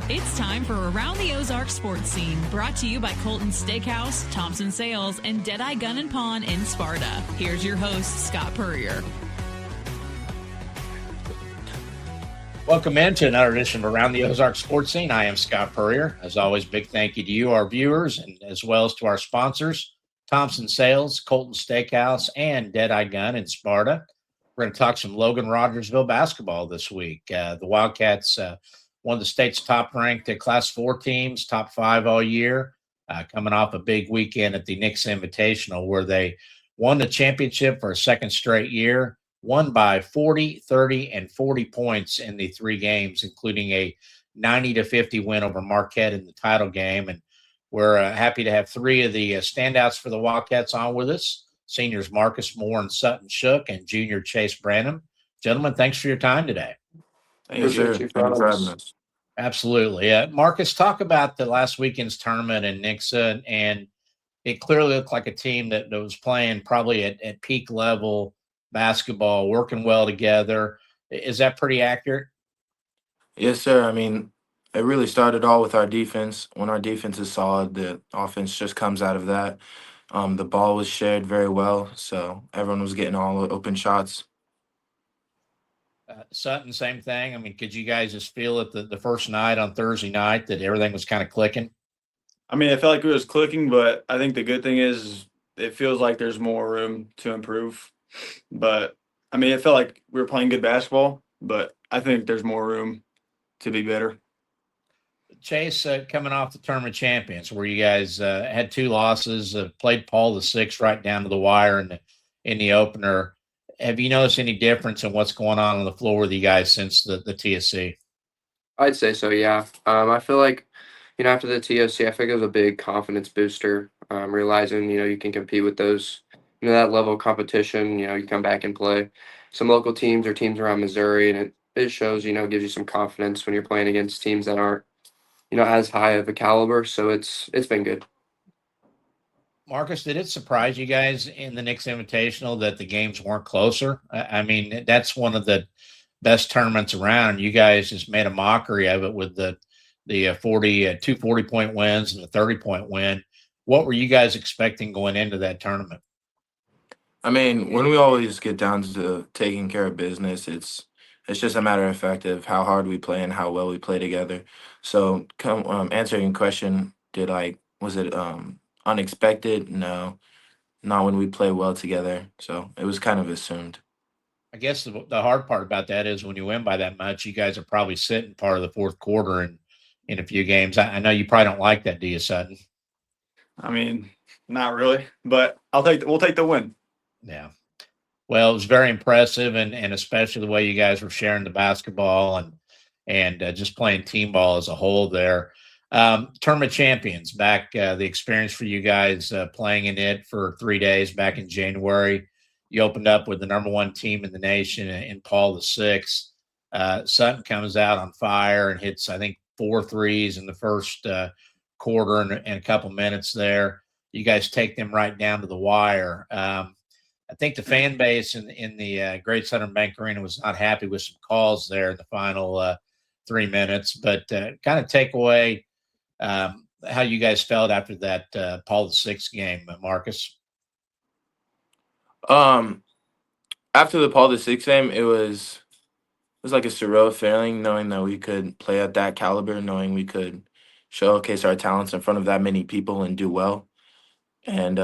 It's time for Around the Ozarks Sports Scene, brought to you by Colton's Steakhouse, Thompson Sales, and Deadeye Gun and Pawn in Sparta. Here's your host, Scott Puryear. Welcome into another edition of Around the Ozarks Sports Scene. I am Scott Puryear. As always, big thank you to you, our viewers, and as well as to our sponsors, Thompson Sales, Colton's Steakhouse, and Deadeye Gun in Sparta. We're going to talk some Logan-Rogersville basketball this week. The Wildcats, one of the state's top-ranked Class 4 teams, top 5 all year, coming off a big weekend at the Nixa Invitational where they won the championship for a second straight year, won by 40, 30, and 40 points in the 3 games, including a 90-50 win over Marquette in the title game. And we're happy to have 3 of the standouts for the Wildcats on with us, seniors Marcus Moore and Sutton Shook, and junior Chase Branham. Gentlemen, thanks for your time today. Thank you, sir. Thanks for having us. Absolutely. Marcus, talk about the last weekend's tournament in Nixa, and it clearly looked like a team that was playing probably at peak level basketball, working well together. Is that pretty accurate? Yes, sir. I mean, it really started all with our defense. When our defense is solid, the offense just comes out of that. The ball was shared very well, so everyone was getting all the open shots. Sutton, same thing. I mean, could you guys just feel it the first night on Thursday night that everything was kind of clicking? I mean, I felt like it was clicking, but I think the good thing is it feels like there's more room to improve. But, I mean, it felt like we were playing good basketball, but I think there's more room to be better. Chase, coming off the tournament champions, where you guys had 2 losses, played Paul VI right down to the wire in the opener. Have you noticed any difference in what's going on the floor with you guys since the TSC? I'd say so, yeah. I feel like, after the TOC, I think it was a big confidence booster, realizing, you can compete with those, that level of competition. You come back and play some local teams or teams around Missouri, and it shows, gives you some confidence when you're playing against teams that aren't, as high of a caliber. So it's been good. Marcus, did it surprise you guys in the Nixa Invitational that the games weren't closer? I mean, that's one of the best tournaments around. You guys just made a mockery of it with the 2 40-point wins and the 30-point win. What were you guys expecting going into that tournament? I mean, when we always get down to taking care of business, it's just a matter of fact of how hard we play and how well we play together. So, answering your question, was it unexpected? No, not when we play well together. So it was kind of assumed. I guess the hard part about that is when you win by that much, you guys are probably sitting part of the fourth quarter in a few games. I know you probably don't like that, do you, Sutton? I mean, not really, but we'll take the win. Yeah. Well, it was very impressive, and especially the way you guys were sharing the basketball and just playing team ball as a whole there. Tournament champions back, the experience for you guys playing in it for 3 days back in January. You opened up with the number 1 team in the nation in Paul VI. Sutton comes out on fire and hits, I think, 4 threes in the first quarter and a couple minutes there. You guys take them right down to the wire. I think the fan base in the Great Southern Bank Arena was not happy with some calls there in the final 3 minutes, but kind of take away how you guys felt after that Paul VI game, Marcus. After the Paul VI game, it was like a surreal feeling knowing that we could play at that caliber, knowing we could showcase our talents in front of that many people and do well. And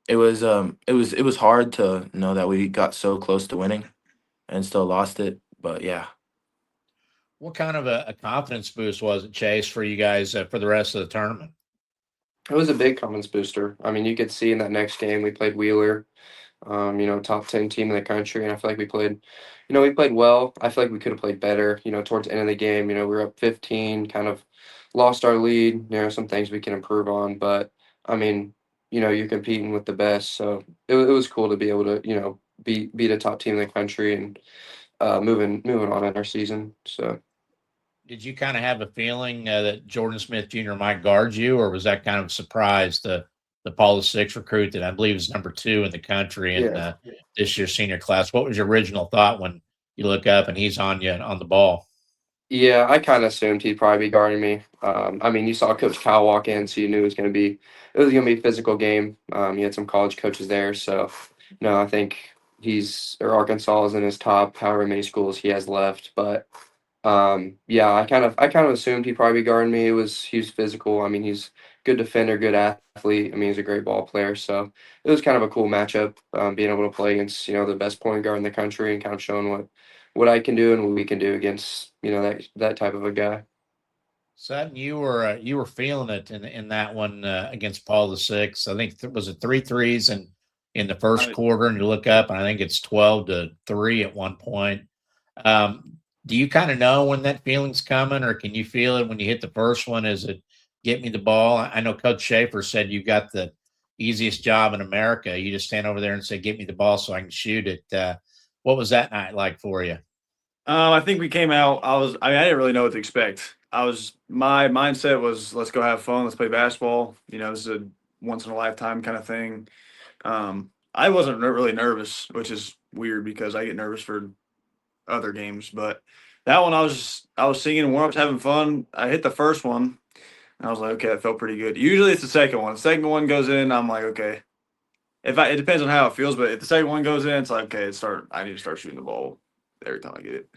it was hard to know that we got so close to winning and still lost it. But yeah. What kind of a confidence boost was it, Chase, for you guys for the rest of the tournament? It was a big confidence booster. I mean, you could see in that next game we played Wheeler, top 10 team in the country, and I feel like we played well. I feel like we could have played better, towards the end of the game. We were up 15, kind of lost our lead. Some things we can improve on, but I mean, you're competing with the best, so it was cool to be able to, beat a top team in the country and moving on in our season. So. Did you kind of have a feeling that Jordan Smith Jr. might guard you, or was that kind of a surprise to the Paul VI recruit that I believe is number 2 in the country in this year's senior class? What was your original thought when you look up and he's on you on the ball? Yeah, I kind of assumed he'd probably be guarding me. I mean, you saw Coach Cal walk in, so you knew it was gonna be a physical game. You had some college coaches there, so no, I think Arkansas is in his top however many schools he has left. But yeah, I kind of assumed he'd probably be guarding me. He was physical. I mean, he's good defender, good athlete. I mean, he's a great ball player. So it was kind of a cool matchup, being able to play against the best point guard in the country and kind of showing what I can do and what we can do against that type of a guy. Sutton, you were feeling it in that one against Paul VI. I think was it 3 threes in the first quarter, and you look up and I think it's 12-3 at one point. Do you kind of know when that feeling's coming, or can you feel it when you hit the first one? Is it get me the ball? I know Coach Schaefer said you got the easiest job in America. You just stand over there and say, "Get me the ball so I can shoot it." What was that night like for you? I think we came out. I mean, I didn't really know what to expect. My mindset was, let's go have fun, let's play basketball. This is a once in a lifetime kind of thing. I wasn't really nervous, which is weird because I get nervous for other games. But that one, I was singing warm ups, having fun. I hit the first one, and I was like, okay, that felt pretty good. Usually it's the second one. The second one goes in, I'm like, okay. It depends on how it feels, but if the second one goes in, it's like, okay, I need to start shooting the ball every time I get it.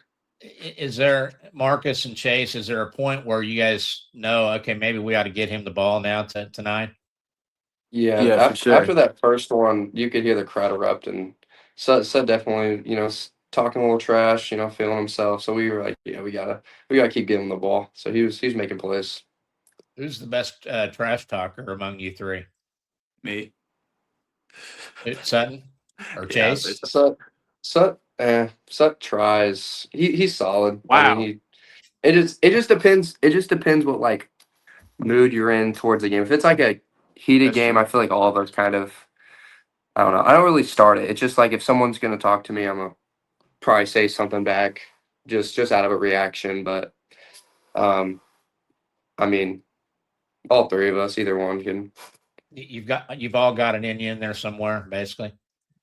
Is there, Marcus and Chase, is there a point where you guys know, okay, maybe we ought to get him the ball now tonight? Yeah, Yeah, for sure. after that first one, you could hear the crowd erupt, and Sud definitely, talking a little trash, feeling himself. So we were like, yeah, we gotta keep giving him the ball. So he was making plays. Who's the best trash talker among you three? Me. Sutton or Yeah, Chase? Sut tries. He's solid. I Wow. mean, it just depends. It just depends what like mood you're in towards the game. If it's like a heated That's game, true. I feel like all of us kind of. I don't know. I don't really start it. It's just like if someone's gonna talk to me, I'm gonna probably say something back, just out of a reaction. But um, I mean, all three of us, either one can. You've all got an in there somewhere, basically.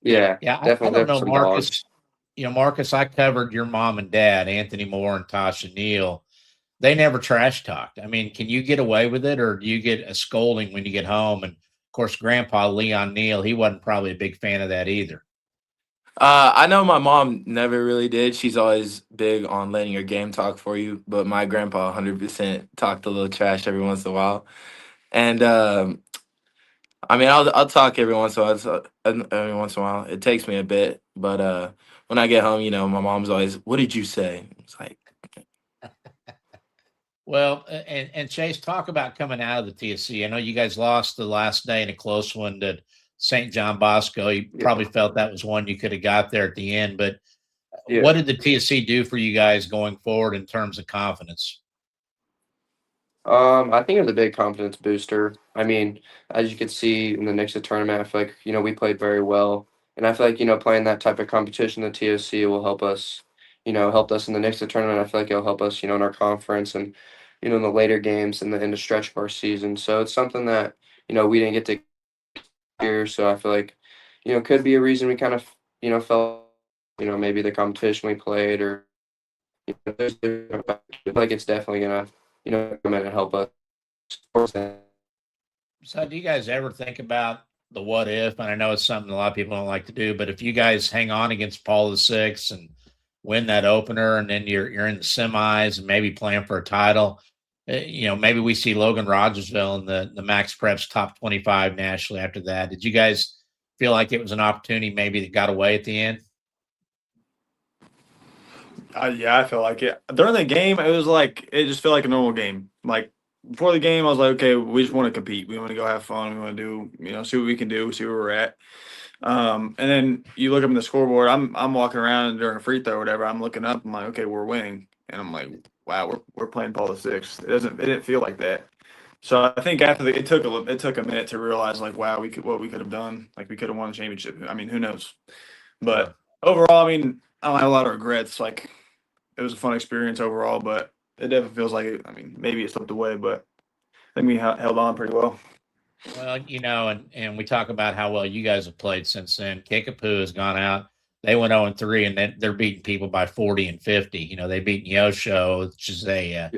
Yeah, Yeah, I definitely don't have know, some Marcus. dogs. Marcus, I covered your mom and dad, Anthony Moore and Tasha Neal. They never trash talked. I mean, can you get away with it, or do you get a scolding when you get home? And of course, Grandpa Leon Neal, he wasn't probably a big fan of that either. I know my mom never really did. She's always big on letting your game talk for you, but my grandpa 100% talked a little trash every once in a while. And I mean, I'll talk every once in a while. Every once in a while, it takes me a bit, but when I get home, my mom's always, "What did you say?" It's like, Well, and Chase, talk about coming out of the TSC. I know you guys lost the last day in a close one to St. John Bosco. You Yeah. probably felt that was one you could have got there at the end. But Yeah. what did the TSC do for you guys going forward in terms of confidence? I think it was a big confidence booster. I mean, as you could see in the Nixa tournament, I feel like, we played very well. And I feel like, playing that type of competition, the TOC will help us, helped us in the Nixa tournament. I feel like it'll help us, in our conference and, in the later games and in the stretch of our season. So it's something that, we didn't get to hear. So I feel like, could be a reason we kind of, felt, maybe the competition we played or, I feel like it's definitely gonna, come in and help us. So, do you guys ever think about the what if? And I know it's something a lot of people don't like to do, but if you guys hang on against Paul VI and win that opener, and then you're in the semis and maybe playing for a title, maybe we see Logan-Rogersville in the Max Preps top 25 nationally after that. Did you guys feel like it was an opportunity maybe that got away at the end? Yeah, I feel like it during the game. It just felt like a normal game. Like before the game, I was like, okay, we just want to compete. We want to go have fun. We want to do, see what we can do, see where we're at. And then you look up in the scoreboard. I'm walking around during a free throw or whatever. I'm looking up. I'm like, okay, we're winning, and I'm like, wow, we're playing Paul VI. It didn't feel like that. So I think after it took a minute to realize like, wow, what we could have done. Like we could have won the championship. I mean, who knows? But overall, I mean, I don't have a lot of regrets. Like it was a fun experience overall, but it definitely feels like it. I mean, maybe it slipped away, but I think we held on pretty well. Well, and we talk about how well you guys have played since then. Kickapoo has gone out They went 0-3, and they're beating people by 40 and 50. You know, they beat Neosho, which is a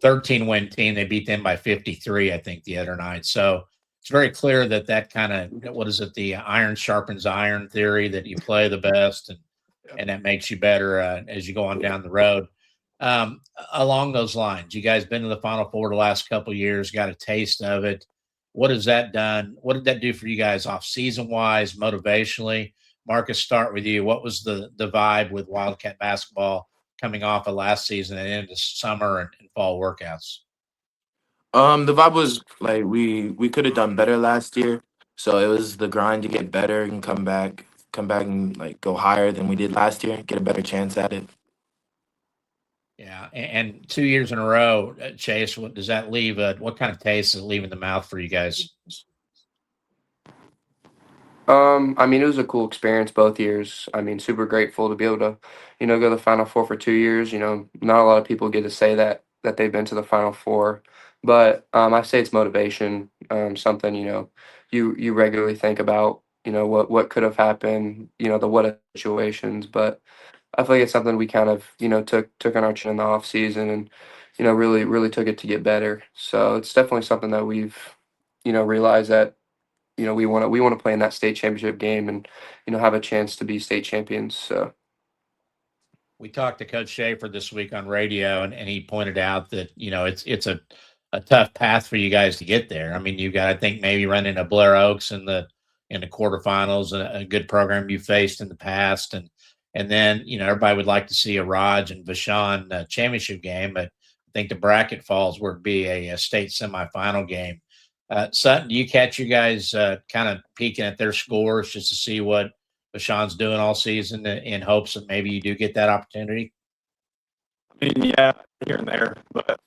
13-win team. They beat them by 53, I think, the other night. So it's very clear that kind of, what is it, the iron sharpens iron theory, that you play the best, and that makes you better as you go on down the road. Along those lines, you guys been to the Final Four the last couple of years, got a taste of it. What has that done? What did that do for you guys off season wise, motivationally? Marcus, start with you. What was the vibe with Wildcat basketball coming off of last season and into summer and fall workouts? The vibe was like we could have done better last year, so it was the grind to get better and come back and like go higher than we did last year, get a better chance at it. Yeah, and 2 years in a row, Chase. What does that leave? What kind of taste does it leave in the mouth for you guys? I mean, it was a cool experience both years. I mean, super grateful to be able to, go to the Final Four for 2 years. Not a lot of people get to say that they've been to the Final Four, but I say it's motivation. Something you regularly think about. What could have happened. The what if situations, but I feel like it's something we kind of took on our chin in the off season and really took it to get better. So it's definitely something that we've realized that we want to play in that state championship game and have a chance to be state champions. So We talked to Coach Schaefer this week on radio, and he pointed out that it's a tough path for you guys to get there. I mean, you got, I think, maybe run into Blair Oaks in the quarterfinals, a good program you faced in the past, and then everybody would like to see a Raj and Vashon championship game, but I think the bracket falls where it'd be a state semifinal game. Sutton, do you catch you guys kind of peeking at their scores just to see what Vashon's doing all season in hopes that maybe you do get that opportunity? I mean, yeah, here and there, but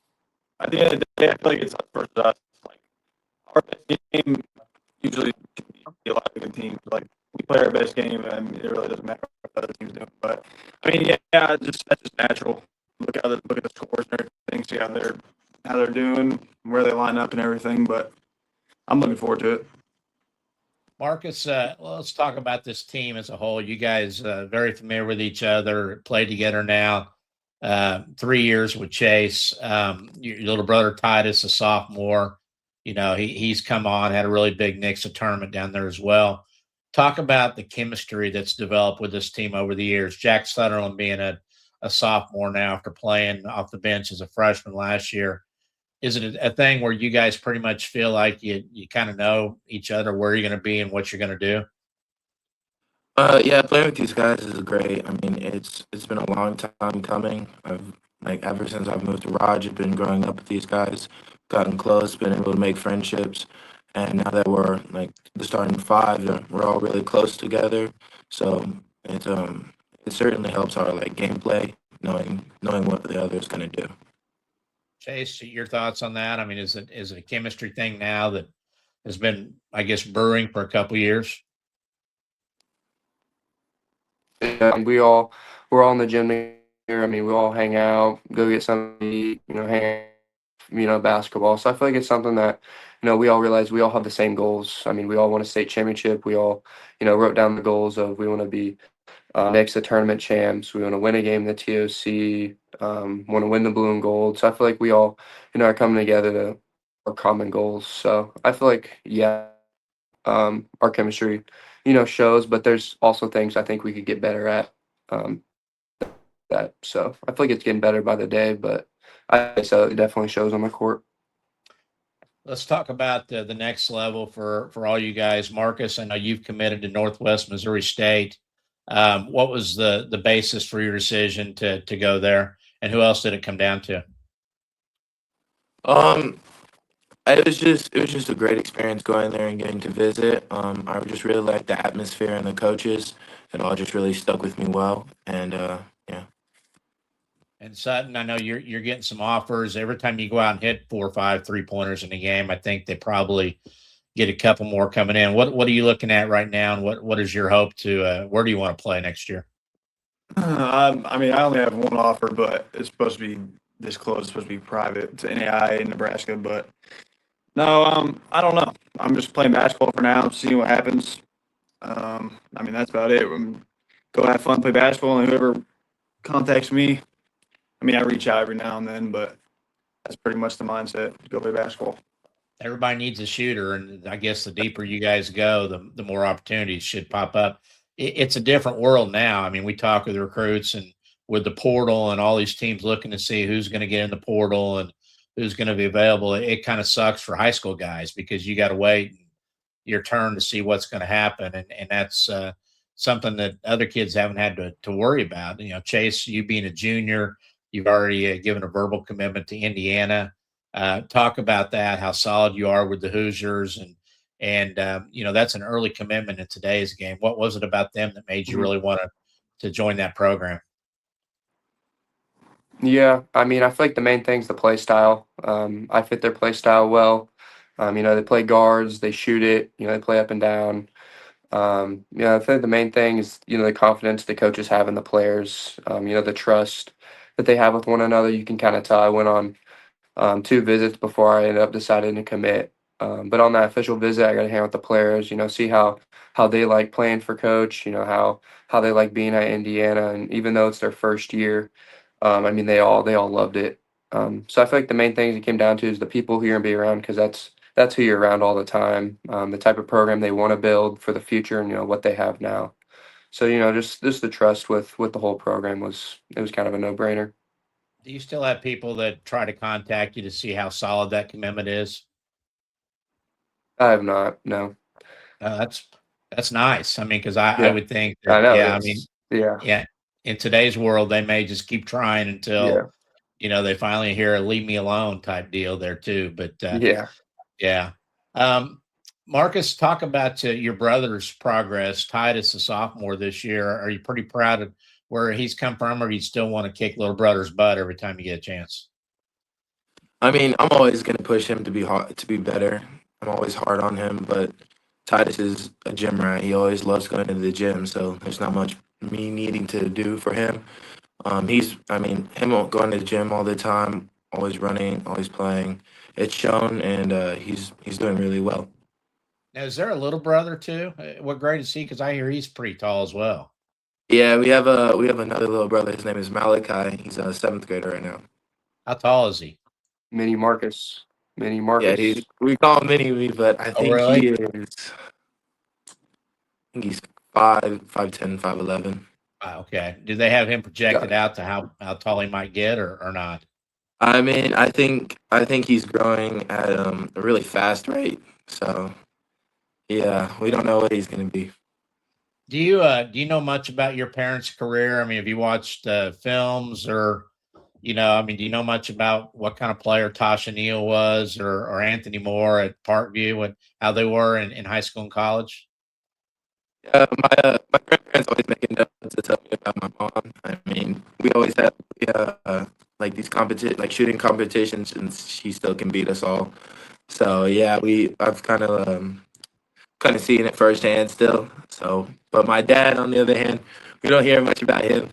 at the end of the day, I feel like it's us versus us. Like our best game usually can be a lot of good teams. Like we play our best game, and it really doesn't matter what other teams do. But I mean, yeah, that's just natural. Look at the scores and everything, see how they're doing, where they line up, and everything. But I'm looking forward to it. Marcus, let's talk about this team as a whole. You guys very familiar with each other, play together now. 3 years with Chase. Your little brother Titus, a sophomore. He's come on, had a really big Nixa tournament down there as well. Talk about the chemistry that's developed with this team over the years. Jack Sutherland being a sophomore now after playing off the bench as a freshman last year. Is it a thing where you guys pretty much feel like you kind of know each other, where you're going to be and what you're going to do? Yeah, playing with these guys is great. I mean, it's been a long time coming. I've like ever since I've moved to Raj, I've been growing up with these guys, gotten close, been able to make friendships, and now that we're like the starting five, we're all really close together. So it certainly helps our like gameplay, knowing what the other is gonna do. Chase, your thoughts on that? I mean, is it a chemistry thing now that has been, I guess, brewing for a couple of years? yeah, we're all in the gym here. I mean, we all hang out, go get something to eat, hang out, basketball. So I feel like it's something that, we all realize we all have the same goals. I mean, we all want a state championship. We all, wrote down the goals of we want to be next to tournament champs. We want to win a game in the TOC, want to win the blue and gold. So I feel like we all, are coming together to our common goals. So I feel like, yeah, our chemistry, shows, but there's also things I think we could get better at. Um, that so I feel like it's getting better by the day, but so it definitely shows on the court. Let's talk about the next level for all you guys. Marcus, I know you've committed to Northwest Missouri State. What was the basis for your decision to go there, and who else did it come down to? Um, it was just a great experience going there and getting to visit. I just really liked the atmosphere and the coaches. It all just really stuck with me well, and yeah. And Sutton, I know you're getting some offers every time you go out and hit 4 or 5 3-pointers in a game. I think they probably get a couple more coming in. What are you looking at right now, and what is your hope to? Where do you want to play next year? I mean, I only have one offer, but it's supposed to be this close. It's supposed to be private to NAI in Nebraska, but no, I don't know. I'm just playing basketball for now, seeing what happens. I mean, that's about it. go have fun, play basketball, and whoever contacts me, I mean, I reach out every now and then, but that's pretty much the mindset. Go play basketball. Everybody needs a shooter, and I guess the deeper you guys go, the more opportunities should pop up. It's a different world now. I mean, we talk with recruits and with the portal and all these teams looking to see who's going to get in the portal and who's going to be available. It kind of sucks for high school guys because you got to wait your turn to see what's going to happen, and that's something that other kids haven't had to worry about. You know, Chase, you being a junior, you've already given a verbal commitment to Indiana. Talk about that, how solid you are with the Hoosiers, and you know that's an early commitment in today's game. What was it about them that made you really want to join that program? Yeah, I mean, I feel like the main thing's the play style. I fit their play style well. You know, they play guards, they shoot it, you know, they play up and down. I think the main thing is, you know, the confidence the coaches have in the players, you know, the trust that they have with one another. You can kind of tell. I went on 2 visits before I ended up deciding to commit. But on that official visit, I got to hang out with the players, you know, see how they like playing for coach, you know, how they like being at Indiana. And even though it's their first year, I mean, they all loved it. So I feel like the main things it came down to is the people who you're gonna be around because that's who you're around all the time. The type of program they want to build for the future, and you know what they have now. So you know, just the trust with the whole program was kind of a no brainer. Do you still have people that try to contact you to see how solid that commitment is? I have not, no. That's nice. I mean, because I Yeah, would think I that, know yeah, I mean, it's yeah, yeah, in today's world, they may just keep trying yeah, until they finally hear a "leave me alone" type deal there too. But yeah. yeah, um, Marcus, talk about your brother's progress. Titus, a sophomore this year. Are you pretty proud of where he's come from, or do you still want to kick little brother's butt every time you get a chance? I mean, I'm always gonna push him to be hard, to be better. I'm always hard on him, but Titus is a gym rat. He always loves going to the gym, so there's not much me needing to do for him. I mean, him going to the gym all the time, always running, always playing. It's shown, and he's doing really well. Now, is there a little brother too? What grade is he? Because I hear he's pretty tall as well. Yeah, we have another little brother. His name is Malachi. He's a seventh grader right now. How tall is he? Mini Marcus, Mini Yeah, Marcus. we call him Mini Me, but I Oh, think really? he's 5'10", 5'11". Okay. Do they have him Got projected it. out to how tall he might get, or not? I mean, I think he's growing at a really fast rate. So yeah, we don't know what he's gonna be. Do you know much about your parents' career? I mean, have you watched films, or I mean, do you know much about what kind of player Tasha Neal was, or Anthony Moore at Parkview, and how they were in high school and college? Yeah, my grandparents always making notes to tell me about my mom. I mean, we always have like these like shooting competitions, and she still can beat us all. So yeah, I've kind of seen it firsthand still. So, but my dad, on the other hand, we don't hear much about him.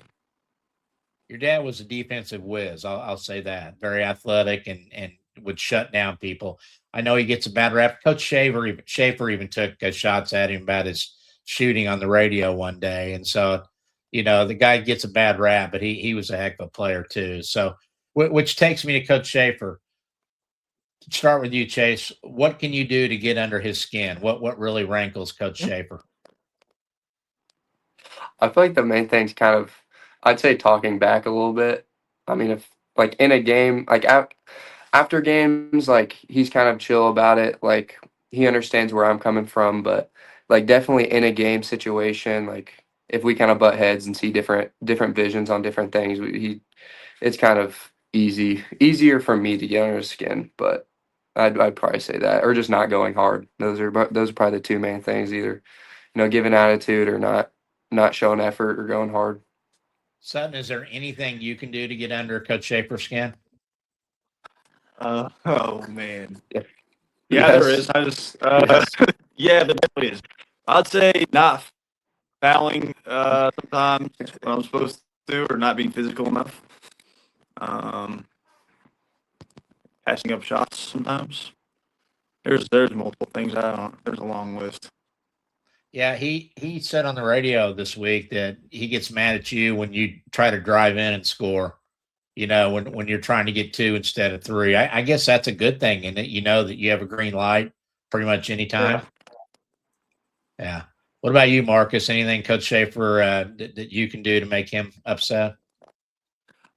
Your dad was a defensive whiz. I'll say that. Very athletic and would shut down people. I know he gets a bad rap. Coach Schaefer even took shots at him about his shooting on the radio one day, and so the guy gets a bad rap, but he was a heck of a player too. So, which takes me to Coach Schaefer. Start with you, Chase. What can you do to get under his skin? What really rankles Coach Schaefer? I feel like the main thing's kind of, I'd say talking back a little bit. I mean, if like in a game, like after games, like he's kind of chill about it. Like he understands where I'm coming from, but like definitely in a game situation, like if we kind of butt heads and see different visions on different things, it's kind of easier for me to get under his skin. But I'd probably say that, or just not going hard. Those are probably the two main things. Either giving attitude or not showing effort or going hard. Sutton, is there anything you can do to get under Coach Schaefer's skin? Oh man. Yeah. Yeah, there Yes. is. I just Yes. yeah, there definitely is. I'd say not fouling sometimes when I'm supposed to, or not being physical enough. Um, Passing up shots sometimes. There's multiple things. I don't. There's a long list. Yeah, he said on the radio this week that he gets mad at you when you try to drive in and score. When you're trying to get two instead of three. I guess that's a good thing, and that you know that you have a green light pretty much anytime. Yeah. Yeah. What about you, Marcus? Anything Coach Schaefer that you can do to make him upset?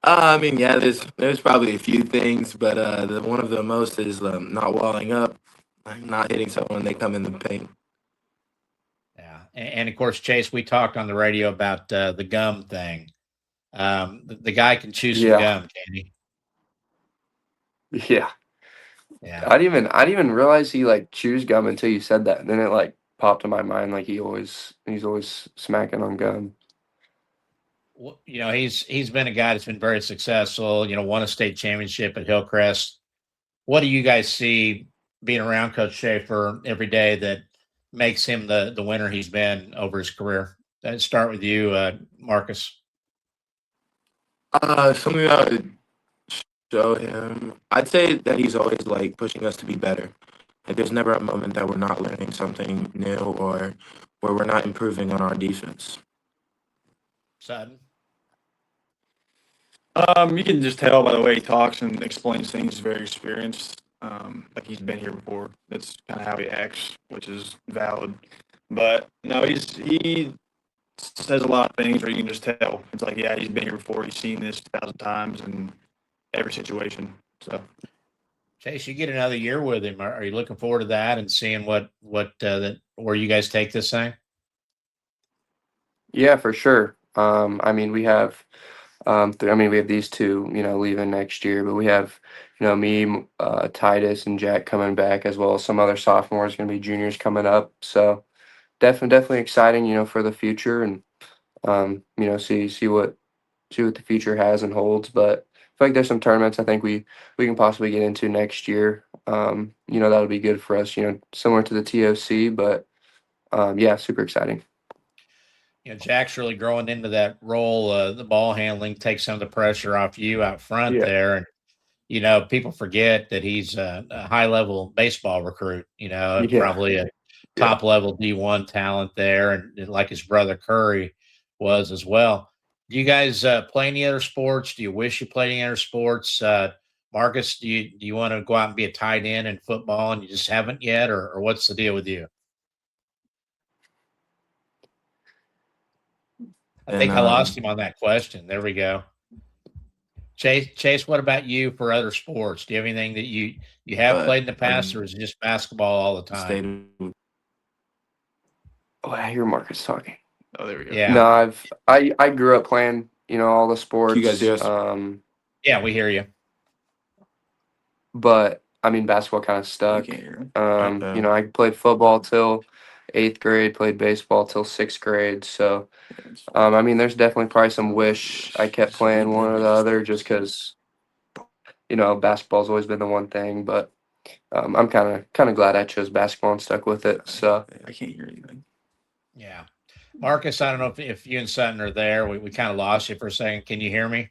I mean, yeah, there's probably a few things, but one of the most is not walling up, like not hitting someone when they come in the paint. Yeah, and of course, Chase, we talked on the radio about the gum thing. The guy can chew some Yeah, gum, can he? yeah. Yeah. I didn't even realize he like chews gum until you said that. And then it like popped in my mind like he's always smacking on gum. Well, he's been a guy that's been very successful. Won a state championship at Hillcrest. What do you guys see being around Coach Schaefer every day that makes him the winner he's been over his career? Let's start with you, Marcus. Something I would show him, I'd say that he's always like pushing us to be better. Like there's never a moment that we're not learning something new or where we're not improving on our defense. Sutton. You can just tell by the way he talks and explains things. He's very experienced. Like he's been here before. That's kind of how he acts, which is valid. But no, he says a lot of things where you can just tell. It's like, yeah, he's been here before. He's seen this 1,000 times in every situation. So Chase, you get another year with him. Are you looking forward to that and seeing where you guys take this thing? Yeah, for sure. I mean, we have, we have these two, leaving next year, but we have, me, Titus, and Jack coming back, as well as some other sophomores going to be juniors coming up. So definitely exciting, for the future, and see what the future has and holds. But I feel like there's some tournaments I think we can possibly get into next year. That'll be good for us. Similar to the TOC, but yeah, super exciting. Jack's really growing into that role. The ball handling takes some of the pressure off you out front Yeah. there. And, people forget that he's a high level baseball recruit, Yeah. probably a Yeah. top level D1 talent there. And like his brother Curry was as well. Do you guys play any other sports? Do you wish you played any other sports? Marcus, do you want to go out and be a tight end in football and you just haven't yet? Or what's the deal with you? I And think I lost him on that question. There we go. Chase, what about you for other sports? Do you have anything that you have but played in the past, or is it just basketball all the time? stayed. Oh, I hear Marcus talking. oh, there we go. Yeah, No, I grew up playing, all the Can you guys sports. hear us? yeah, we hear you. But I mean, basketball kind of You stuck. can't hear him. Okay. I played football till 8th grade, played baseball till 6th grade. So, I mean, there's definitely probably some wish I kept playing one or the other, just because basketball's always been the one thing. But I'm kind of glad I chose basketball and stuck with it. So I can't hear anything. Yeah, Marcus, I don't know if you and Sutton are there. We kind of lost you for a second. Can you hear me?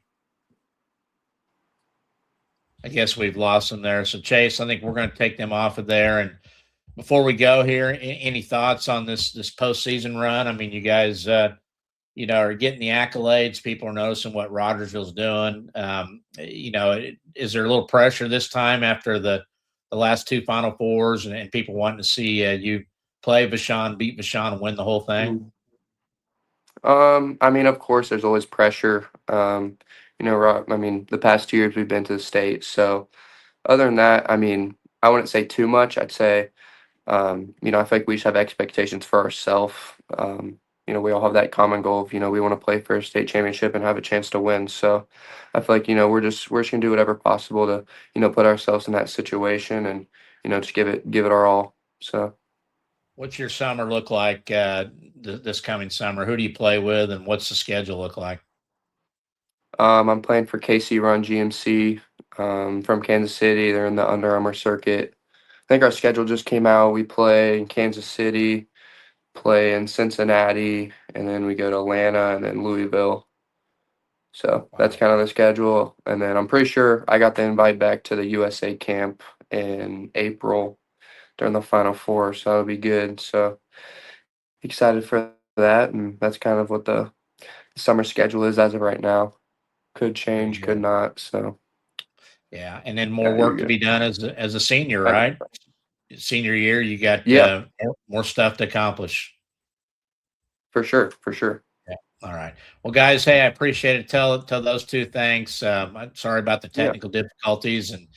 I guess we've lost them there. So Chase, I think we're going to take them off of there. And before we go here, any thoughts on this postseason run? I mean, you guys, are getting the accolades. People are noticing what Rogersville's doing. Is there a little pressure this time after the last two Final Fours and people wanting to see you play Vashon, beat Vashon, and win the whole thing? I mean, of course, there's always pressure. I mean, the past 2 years we've been to the state. So other than that, I mean, I wouldn't say too much. I'd say, I feel like we should have expectations for ourselves. We all have that common goal of, we want to play for a state championship and have a chance to win. So I feel like, we're just gonna do whatever possible to, put ourselves in that situation and, just give it our all. So. What's your summer look like this coming summer? Who do you play with, and what's the schedule look like? I'm playing for KC Run GMC from Kansas City. They're in the Under Armour circuit. I think our schedule just came out. We play in Kansas City, play in Cincinnati, and then we go to Atlanta and then Louisville. So that's kind of the schedule. And then I'm pretty sure I got the invite back to the USA camp in April during the Final Four. So that'll be good. So excited for that, and that's kind of what the summer schedule is as of right now. Could change, could not. So yeah, and then more work to be done as a senior, right? Senior year, you got more stuff to accomplish. For sure, for sure. Yeah. All right. Well, guys, hey, I appreciate it. Tell those two thanks. I'm sorry about the technical difficulties, and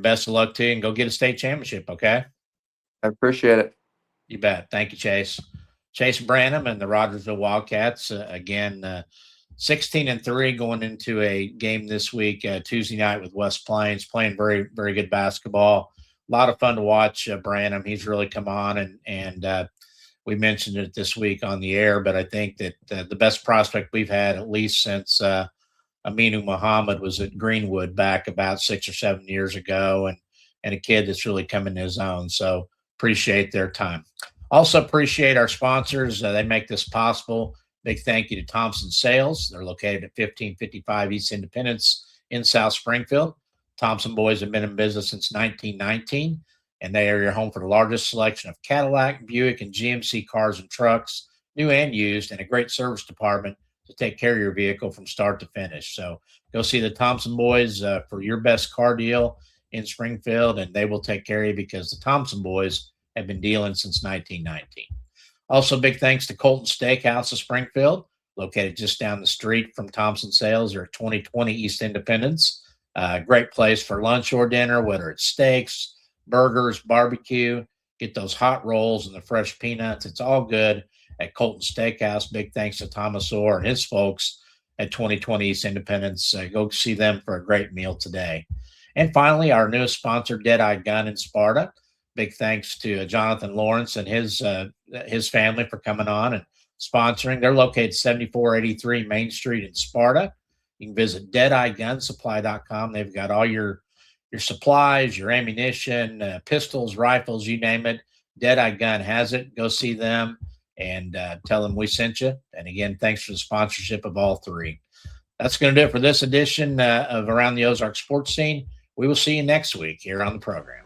best of luck to you, and go get a state championship. Okay. I appreciate it. You bet. Thank you, Chase. Chase Branham and the Rogersville Wildcats again, 16-3 going into a game this week, Tuesday night with West Plains, playing very, very good basketball. A lot of fun to watch Branham. He's really come on, and we mentioned it this week on the air, but I think that the best prospect we've had, at least since Aminu Muhammad was at Greenwood back about 6 or 7 years ago, and a kid that's really come in his own. So appreciate their time. Also appreciate our sponsors. They make this possible. Big thank you to Thompson Sales. They're located at 1555 East Independence in South Springfield. Thompson Boys have been in business since 1919, and they are your home for the largest selection of Cadillac, Buick, and GMC cars and trucks, new and used, and a great service department to take care of your vehicle from start to finish. So go see the Thompson Boys for your best car deal in Springfield, and they will take care of you because the Thompson Boys have been dealing since 1919. Also, big thanks to Colton Steakhouse of Springfield, located just down the street from Thompson Sales. They're at 2020 East Independence. Great place for lunch or dinner, whether it's steaks, burgers, barbecue. Get those hot rolls and the fresh peanuts. It's all good at Colton Steakhouse. Big thanks to Thomas Orr and his folks at 2020 East Independence. Go see them for a great meal today. And finally, our newest sponsor, Deadeye Gun in Sparta. Big thanks to Jonathan Lawrence and his family for coming on and sponsoring. They're located 7483 Main Street in Sparta. You can visit deadeyegunsupply.com. They've got all your supplies, your ammunition, pistols, rifles, you name it. Deadeye Gun has it. Go see them and tell them we sent you. And again, thanks for the sponsorship of all three. That's going to do it for this edition of Around the Ozark Sports Scene. We will see you next week here on the program.